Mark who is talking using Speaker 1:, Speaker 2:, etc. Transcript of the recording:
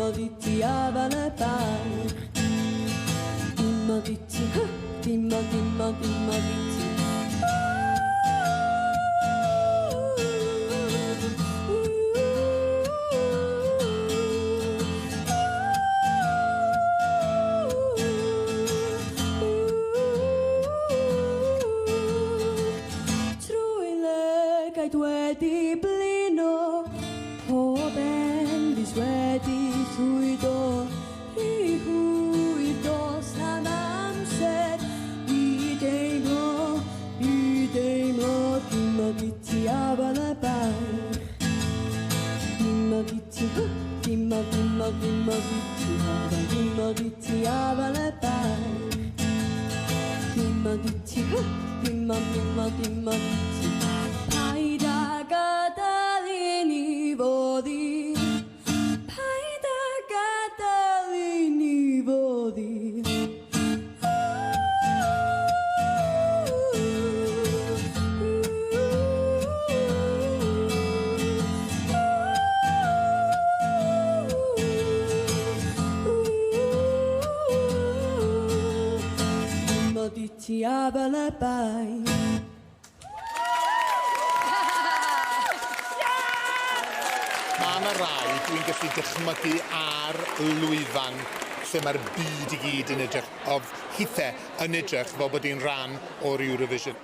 Speaker 1: Dimoditi afal y bar. Dimoditi, dimoditi. Gaid wedi blino, pob endis wedi llwyddo, rhy hwyr dos am amser, i deimlo, dimoditi afal y bar. Dimoditi, dimoditi afal y bar. Dimoditi, dimoditi. Paid a gadael I ni foddi, paid a gadael I ni foddi. Dimoditi afal y bar.
Speaker 2: Mae rai dwi'n gallu dychmygu ar lwyfan lle mae'r byd I gyd yn edrych, hithau yn edrych fel bod hi'n rhan o'r Eurovision.